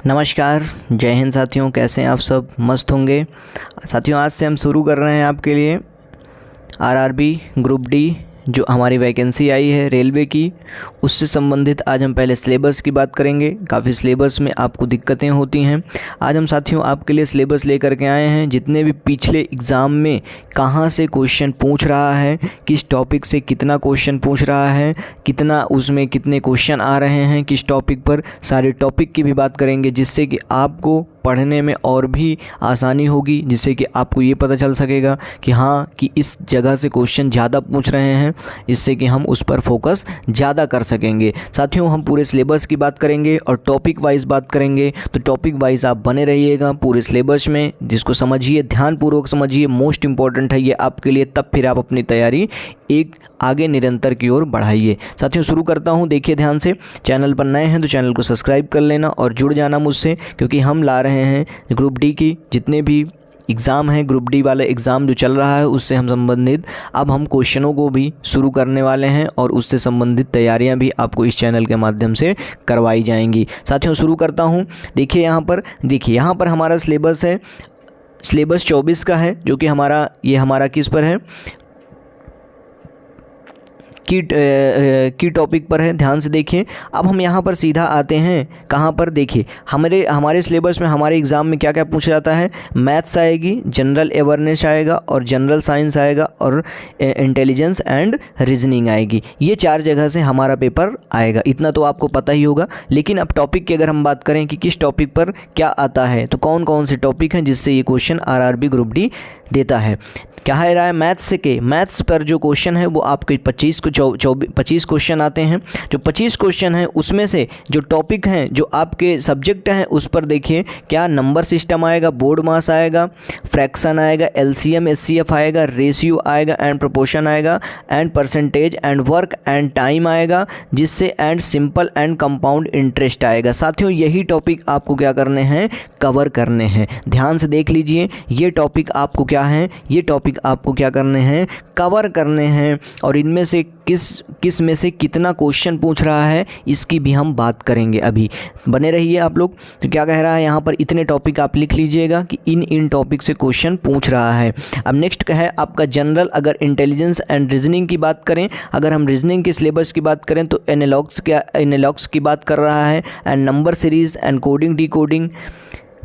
नमस्कार, जय हिंद साथियों। कैसे हैं आप सब? मस्त होंगे। साथियों, आज से हम शुरू कर रहे हैं आपके लिए आरआरबी ग्रुप डी जो हमारी वैकेंसी आई है रेलवे की, उससे संबंधित आज हम पहले सिलेबस की बात करेंगे। काफ़ी सिलेबस में आपको दिक्कतें होती हैं। आज हम साथियों आपके लिए सिलेबस लेकर के आए हैं। जितने भी पिछले एग्ज़ाम में कहाँ से क्वेश्चन पूछ रहा है, किस टॉपिक से कितना क्वेश्चन पूछ रहा है, कितना उसमें कितने क्वेश्चन आ रहे हैं, किस टॉपिक पर, सारे टॉपिक की भी बात करेंगे, जिससे कि आपको पढ़ने में और भी आसानी होगी, जिससे कि आपको ये पता चल सकेगा कि हाँ कि इस जगह से क्वेश्चन ज़्यादा पूछ रहे हैं, इससे कि हम उस पर फोकस ज़्यादा कर सकेंगे। साथियों, हम पूरे सिलेबस की बात करेंगे और टॉपिक वाइज बात करेंगे, तो टॉपिक वाइज आप बने रहिएगा पूरे सिलेबस में, जिसको समझिए, ध्यानपूर्वक समझिए। मोस्ट इंपॉर्टेंट है ये आपके लिए, तब फिर आप अपनी तैयारी एक आगे निरंतर की ओर बढ़ाइए। साथियों, शुरू करता हूँ। देखिए ध्यान से, चैनल पर नए हैं तो चैनल को सब्सक्राइब कर लेना और जुड़ जाना मुझसे, क्योंकि हम ला रहे हैं ग्रुप डी की जितने भी एग्ज़ाम है, ग्रुप डी वाला एग्ज़ाम जो चल रहा है उससे हम संबंधित अब हम क्वेश्चनों को भी शुरू करने वाले हैं और उससे संबंधित तैयारियां भी आपको इस चैनल के माध्यम से करवाई जाएंगी। साथियों, शुरू करता हूं। देखिए यहाँ पर हमारा सिलेबस है, सिलेबस 24 का है, जो कि हमारा किस पर है, की टॉपिक पर है। ध्यान से देखिए। अब हम यहाँ पर सीधा आते हैं कहाँ पर, देखिए हमारे सिलेबस में, हमारे एग्ज़ाम में क्या क्या पूछा जाता है। मैथ्स आएगी, जनरल अवेयरनेस आएगा और जनरल साइंस आएगा और इंटेलिजेंस एंड रीजनिंग आएगी। ये 4 जगह से हमारा पेपर आएगा, इतना तो आपको पता ही होगा। लेकिन अब टॉपिक की अगर हम बात करें कि किस टॉपिक पर क्या आता है, तो कौन कौन से टॉपिक हैं जिससे ये क्वेश्चन आरआरबी ग्रुप डी देता है। क्या है रहा है, मैथ्स पर जो क्वेश्चन है वो आपके 25 क्वेश्चन आते हैं। जो 25 क्वेश्चन हैं उसमें से जो टॉपिक हैं, जो आपके सब्जेक्ट हैं, उस पर देखिए क्या नंबर सिस्टम आएगा, बोर्ड मास आएगा, फ्रैक्शन आएगा, एलसीएम एचसीएफ आएगा, रेशियो आएगा एंड प्रोपोर्शन आएगा, and percentage and work and time आएगा, जिससे and simple and compound interest आएगा। साथियों, यही टॉपिक आपको क्या करने हैं, कवर करने हैं। ध्यान से देख लीजिए, ये टॉपिक आपको क्या है, ये टॉपिक आपको क्या करने हैं, कवर करने हैं। और इनमें से किस में से कितना क्वेश्चन पूछ रहा है, इसकी भी हम बात करेंगे। अभी बने रहिए आप लोग। तो क्या कह रहा है यहाँ पर, इतने टॉपिक आप लिख लीजिएगा कि इन टॉपिक से क्वेश्चन पूछ रहा है। अब नेक्स्ट है आपका जनरल, अगर इंटेलिजेंस एंड रीजनिंग की बात करें, अगर हम रीजनिंग के सिलेबस की बात करें तो एनालॉग्स की बात कर रहा है, and number series and coding decoding,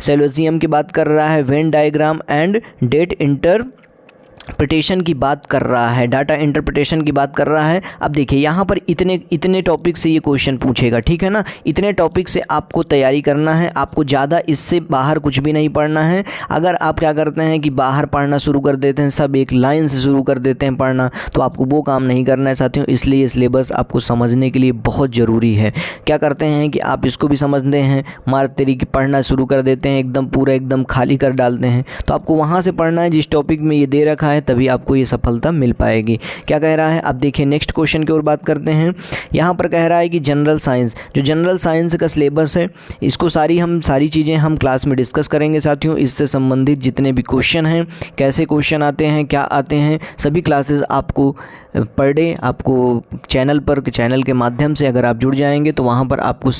syllogism की बात कर रहा है, Venn diagram and data interpretation की बात कर रहा है, डाटा इंटरप्रिटेशन की बात कर रहा है। अब देखिए यहाँ पर इतने टॉपिक से ये क्वेश्चन पूछेगा, ठीक है ना। इतने टॉपिक से आपको तैयारी करना है, आपको ज़्यादा इससे बाहर कुछ भी नहीं पढ़ना है। अगर आप क्या करते हैं कि बाहर पढ़ना शुरू कर देते हैं, सब एक लाइन से शुरू कर देते हैं पढ़ना, तो आपको वो काम नहीं करना है साथियों। इसलिए ये सिलेबस आपको समझने के लिए बहुत ज़रूरी है। क्या करते हैं कि आप इसको भी समझते हैं, मार तरीके पढ़ना शुरू कर देते हैं, एकदम पूरा एकदम खाली कर डालते हैं। तो आपको वहाँ से पढ़ना है जिस टॉपिक में ये दे रखा है, तभी आपको ये सफलता मिल पाएगी। क्या कह रहा है, अब देखिए नेक्स्ट क्वेश्चन की ओर बात करते हैं। यहाँ पर कह रहा है कि जनरल साइंस, जो जनरल साइंस का सिलेबस है, इसको सारी चीज़ें हम क्लास में डिस्कस करेंगे साथियों। इससे संबंधित जितने भी क्वेश्चन हैं, कैसे क्वेश्चन आते हैं, क्या आते हैं, सभी क्लासेस आपको पर डे आपको चैनल के माध्यम से अगर आप जुड़ जाएंगे तो वहाँ पर आपको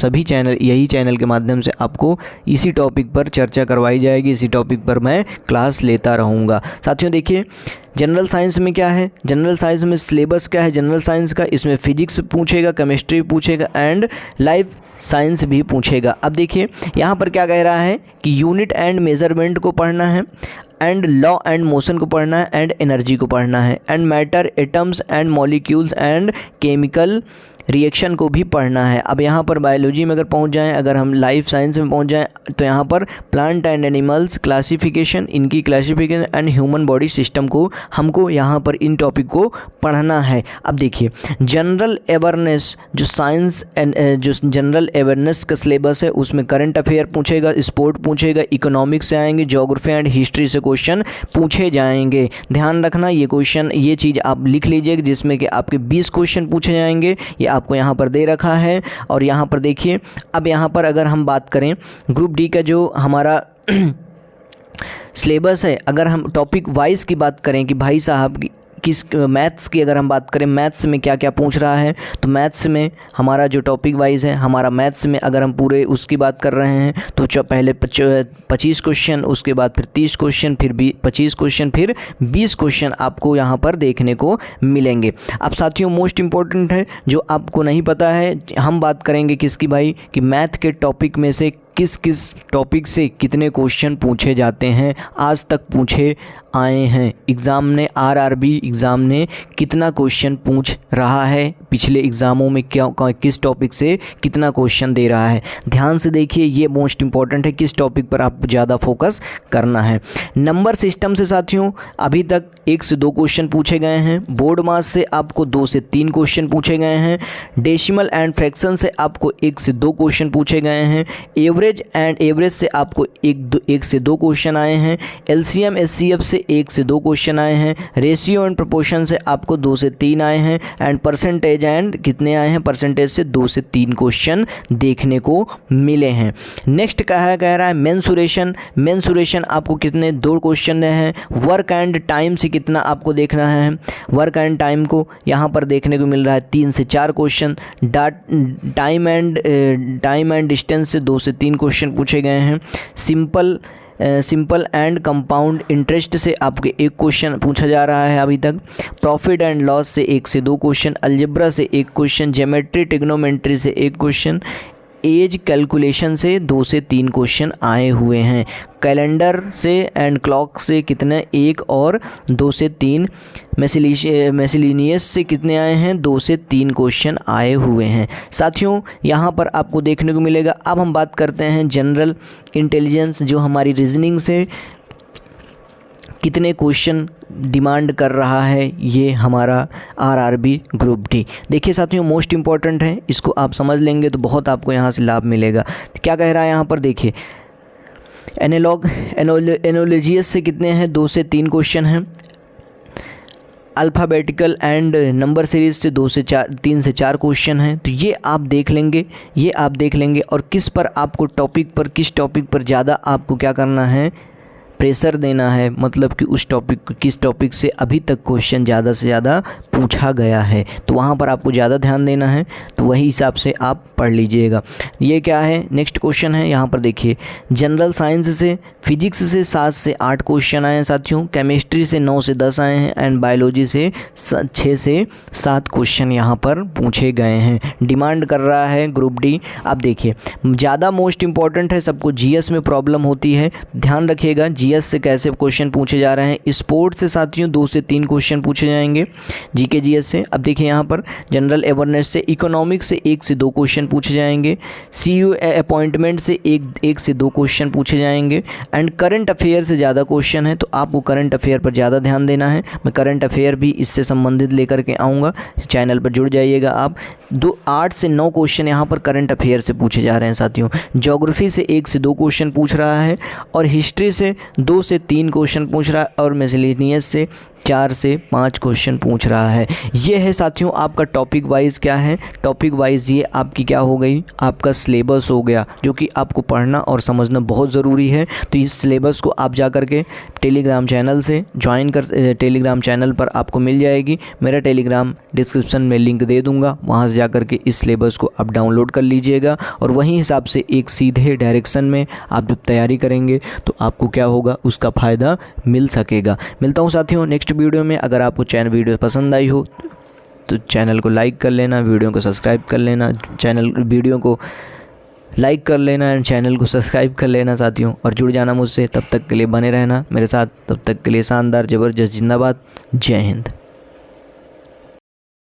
यही चैनल के माध्यम से आपको इसी टॉपिक पर चर्चा करवाई जाएगी, इसी टॉपिक पर मैं क्लास लेता रहूँगा। साथियों देखिए, जनरल साइंस में क्या है, जनरल साइंस में सिलेबस क्या है जनरल साइंस का, इसमें फिजिक्स पूछेगा, केमिस्ट्री पूछेगा एंड लाइफ साइंस भी पूछेगा। अब देखिए यहाँ पर क्या कह रहा है कि यूनिट एंड मेजरमेंट को पढ़ना है, एंड लॉ एंड मोशन को पढ़ना है, एंड एनर्जी को पढ़ना है, and matter, atoms and molecules and chemical reaction को भी पढ़ना है। अब यहाँ पर बायोलॉजी में अगर पहुँच जाएँ, अगर हम लाइफ साइंस में पहुँच जाएँ, तो यहाँ पर प्लांट एंड एनिमल्स क्लासिफिकेशन, इनकी classification and human body system को हमको यहाँ पर इन टॉपिक को पढ़ना है। अब देखिए जनरल अवेयरनेस, जो जनरल अवेयरनेस का सिलेबस है, उसमें करंट अफेयर पूछेगा, स्पोर्ट पूछेगा, इकोनॉमिक्स से आएंगे, ज्योग्राफी एंड हिस्ट्री से क्वेश्चन पूछे जाएंगे। ध्यान रखना, ये चीज़ आप लिख लीजिए, जिसमें कि आपके 20 क्वेश्चन पूछे जाएंगे। ये आपको यहाँ पर दे रखा है। और यहाँ पर देखिए, अब यहाँ पर अगर हम बात करें ग्रुप डी का जो हमारा सिलेबस है, अगर हम टॉपिक वाइज की बात करें कि भाई साहब मैथ्स की अगर हम बात करें, मैथ्स में क्या क्या पूछ रहा है, तो मैथ्स में हमारा जो टॉपिक वाइज है, हमारा मैथ्स में अगर हम पूरे उसकी बात कर रहे हैं तो पहले 25 क्वेश्चन, उसके बाद फिर 30 क्वेश्चन, फिर 25 क्वेश्चन, फिर 20 क्वेश्चन आपको यहाँ पर देखने को मिलेंगे। अब साथियों मोस्ट इम्पॉर्टेंट है जो आपको नहीं पता है, हम बात करेंगे किसकी भाई, कि मैथ के टॉपिक में से किस किस टॉपिक से कितने क्वेश्चन पूछे जाते हैं, आज तक पूछे आए हैं। एग्ज़ाम ने, आरआरबी एग्ज़ाम ने कितना क्वेश्चन पूछ रहा है, पिछले एग्ज़ामों में क्या किस टॉपिक से कितना क्वेश्चन दे रहा है। ध्यान से देखिए, ये मोस्ट इम्पॉर्टेंट है, किस टॉपिक पर आपको ज़्यादा फोकस करना है। नंबर सिस्टम से साथियों अभी तक 1 से 2 क्वेश्चन पूछे गए हैं। बोर्ड मास से आपको 2 से 3 क्वेश्चन पूछे गए हैं। डेसिमल एंड फ्रैक्शन से आपको 1 से 2 क्वेश्चन पूछे गए हैं। एवरेज से आपको 1 से 2 क्वेश्चन आए हैं। एलसीएम एचसीएफ से 1 से 2 क्वेश्चन आए हैं। रेशियो एंड प्रोपोर्शन से आपको 2 से 3 आए हैं। एंड परसेंटेज एंड कितने आए हैं, परसेंटेज से 2 से 3 क्वेश्चन देखने को मिले हैं। नेक्स्ट कह रहा है मेंसुरेशन आपको कितने 2 क्वेश्चन हैं। वर्क एंड टाइम से कितना आपको देखना है, वर्क एंड टाइम को यहाँ पर देखने को मिल रहा है 3 से 4 क्वेश्चन। टाइम एंड डिस्टेंस से 2 से 3 क्वेश्चन पूछे गए हैं। सिंपल एंड कंपाउंड इंटरेस्ट से आपके 1 क्वेश्चन पूछा जा रहा है अभी तक। प्रॉफिट एंड लॉस से 1 से 2 क्वेश्चन। अलजेब्रा से 1 क्वेश्चन। ज्योमेट्री ट्रिग्नोमेट्री से 1 क्वेश्चन। एज कैलकुलेशन से 2 से 3 क्वेश्चन आए हुए हैं। कैलेंडर से एंड क्लॉक से कितने, 1 और 2 से 3। मिसलेनियस से कितने आए हैं, 2 से 3 क्वेश्चन आए हुए हैं। साथियों यहाँ पर आपको देखने को मिलेगा। अब हम बात करते हैं जनरल इंटेलिजेंस, जो हमारी रीजनिंग से कितने क्वेश्चन डिमांड कर रहा है, ये हमारा आरआरबी ग्रुप डी। देखिए साथियों मोस्ट इम्पॉर्टेंट है, इसको आप समझ लेंगे तो बहुत आपको यहाँ से लाभ मिलेगा। तो क्या कह रहा है यहाँ पर देखिए, एनोलॉजियस से कितने हैं, 2 से 3 क्वेश्चन हैं। अल्फ़ाबेटिकल एंड नंबर सीरीज़ से 3 से 4 क्वेश्चन हैं। तो ये आप देख लेंगे और किस टॉपिक पर ज़्यादा आपको क्या करना है, प्रेशर देना है, मतलब कि किस टॉपिक से अभी तक क्वेश्चन ज़्यादा से ज़्यादा पूछा गया है, तो वहाँ पर आपको ज़्यादा ध्यान देना है। तो वही हिसाब से आप पढ़ लीजिएगा। ये क्या है, नेक्स्ट क्वेश्चन है यहाँ पर देखिए। जनरल साइंस से, फिजिक्स से 7 से 8 क्वेश्चन आए हैं साथियों। केमिस्ट्री से 9 से 10 आए हैं। एंड बायोलॉजी से 6 से 7 क्वेश्चन यहाँ पर पूछे गए हैं। डिमांड कर रहा है ग्रुप डी। अब देखिए ज़्यादा मोस्ट इंपॉर्टेंट है, सबको जीएस में प्रॉब्लम होती है, ध्यान रखिएगा जीएस से कैसे क्वेश्चन पूछे जा रहे हैं। स्पोर्ट्स से साथियों 2 से 3 क्वेश्चन पूछे जाएंगे जीके जीएस से। अब देखिए यहाँ पर जनरल अवेयरनेस से, इकोनॉमिक्स से 1 से 2 क्वेश्चन पूछे जाएंगे। सीयू अपॉइंटमेंट से 1 से 2 क्वेश्चन पूछे जाएंगे। एंड करंट अफेयर से ज़्यादा क्वेश्चन है, तो आपको करंट अफेयर पर ज़्यादा ध्यान देना है। मैं करंट अफेयर भी इससे संबंधित लेकर के आऊँगा, चैनल पर जुड़ जाइएगा आप। 8 से 9 क्वेश्चन यहाँ पर करंट अफेयर से पूछे जा रहे हैं साथियों। ज्योग्राफी से 1 से 2 क्वेश्चन पूछ रहा है। और हिस्ट्री से 2 से 3 क्वेश्चन पूछ रहा है। और मिसलेनियस से 4 से 5 क्वेश्चन पूछ रहा है। ये है साथियों आपका टॉपिक वाइज क्या है, टॉपिक वाइज ये आपकी क्या हो गई, आपका सिलेबस हो गया, जो कि आपको पढ़ना और समझना बहुत ज़रूरी है। तो इस सिलेबस को आप जा कर के टेलीग्राम चैनल से ज्वाइन टेलीग्राम चैनल पर आपको मिल जाएगी। मेरा टेलीग्राम डिस्क्रिप्शन में लिंक दे दूँगा, वहाँ से जा कर के इस सिलेबस को आप डाउनलोड कर लीजिएगा। और वहीं हिसाब से एक सीधे डायरेक्शन में आप जब तैयारी करेंगे तो आपको क्या होगा, उसका फ़ायदा मिल सकेगा। मिलता हूँ साथियों नेक्स्ट वीडियो में। अगर आपको वीडियो पसंद आई हो तो चैनल को लाइक कर लेना, वीडियो को सब्सक्राइब कर लेना, वीडियो को लाइक कर लेना एंड चैनल को सब्सक्राइब कर लेना साथियों, और जुड़ जाना मुझसे। तब तक के लिए बने रहना मेरे साथ, तब तक के लिए शानदार, ज़बरदस्त, जिंदाबाद, जय हिंद।